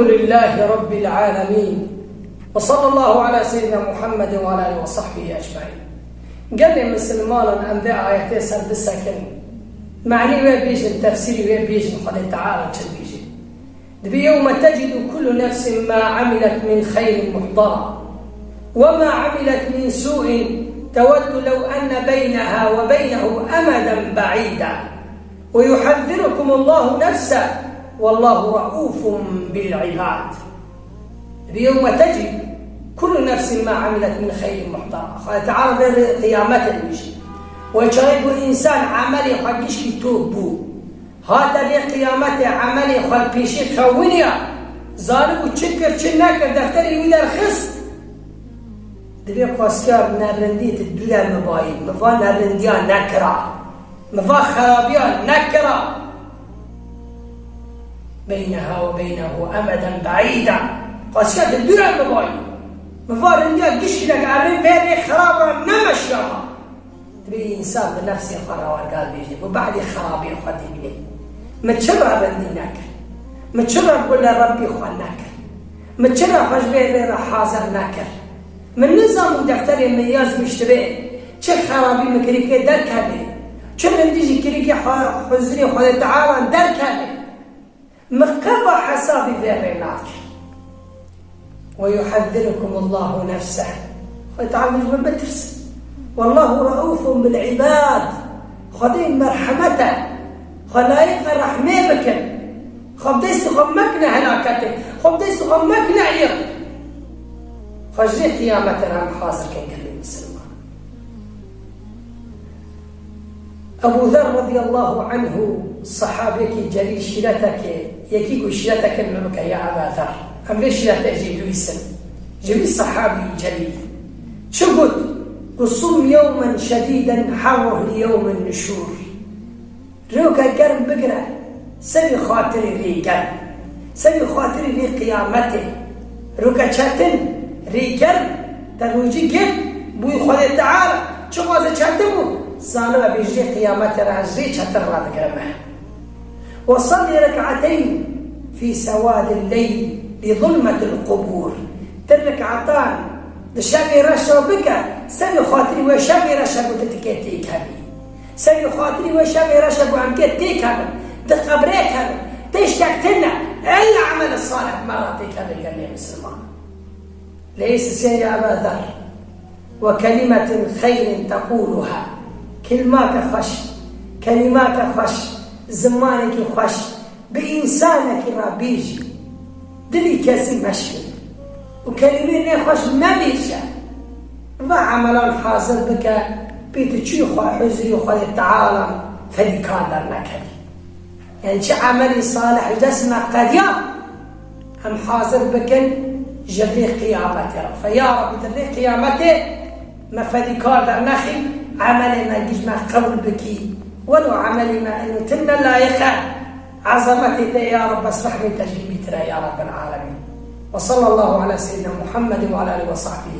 لله رب العالمين، وصلى الله على سيدنا محمد وعلى آله وصحبه أجمعين. قال لي مسلمان أنبياء آياتي سرد السكن معني ويبيج التفسير ويبيج قال تعالى تشبيج دبي يوم تجد كل نفس ما عملت من خير محضرا وما عملت من سوء تود لو أن بينها وبينه أمدا بعيدا ويحذركم الله نفسه والله رؤوف بالعباد. يوم تجد كل نفس ما عملت من خير محضرا. قال تعالى قيامة يجي ويجرب الإنسان عملي حقش يتوبوا هذا لي قيامته عملي خل بيشي خونيا ظالم وتشكر تشناك دفتري ويدا الخص دبي قاسكار نارنديت الدنيا المباين مفا نارنديان نكرا مفا خرابيان نكرا بينها وبينه أمدا بعيدا. قاسكار الدنيا المباين مفا رنديان قشلك عمين فيري خرابا نمشيما تبي إنسان بنفسه خرابا قال بيجي وبعد خرابي خدي بلي ما تشرع رندي ناكر ما تشرع بقول ربي خوان ناكر ما تشرع فجبه حاضر ناكر من نظام دفتر مياز مشتبه چه خرابی میکنی که در کرده چه رندیجی کنی که حضوری خود تعالی در کرده مقبع حسابی ذرینات ويحذركم الله نفسه خود تعالی مجمع بترس والله رؤوف بالعباد خدين مرحمته خلايق الرحمة بكن خب ديس خمكنا هلاكته خب ديس خمكنا عير فجري قيامتنا محاصر كان كلمة مسلمان. أبو ذر رضي الله عنه صحابيك جليل شلتك يكيكو شلتك الملك يا أبا ذر أم ليش شلتك جيدو اسم جليل صحابي جليل شو قلت قصوم يوما شديدا حره ليوم النشور روكا قرن بقرة سبي خاطري لي قرن سبي خاطري لي قيامته روكا شاتن ريكر تروجي قل بوي خود تعالى شو قازة شاتمو صانوا بيجي قيامة رازي شاتر راد قرمه وصلي ركعتين في سواد الليل لظلمة القبور تركعتان الشافي رشا بك سبي خاطري وشافي رشا بتتكيتيك هبي سبي خاطري وشافي رشا بعنكتيك هبي تقبريك هبي تشتكتنا إلا عمل الصالح مراتيك هبي قال لي مسلمان ليس سير أبا ذر وكلمة خير تقولها كلمات خش كلمات خش زمانك خش بإنسانك رابيجي دلي كاسي مشكل وكلمين خش ما بيشا وعملا حاضر بك بيتشي خوا حزري خوا تعالى فلكان لك يعني شي عملي صالح جسمه قد يا أم حاضر بك جري قيامته فيا رب جري قيامته ما فديكار در نخي عملي ما يجيش ما قبل بكي ولو عملي ما انه تنا لايقه عظمتي يا رب اسمح لي تجربي ترى يا رب العالمين. وصلى الله على سيدنا محمد وعلى اله وصحبه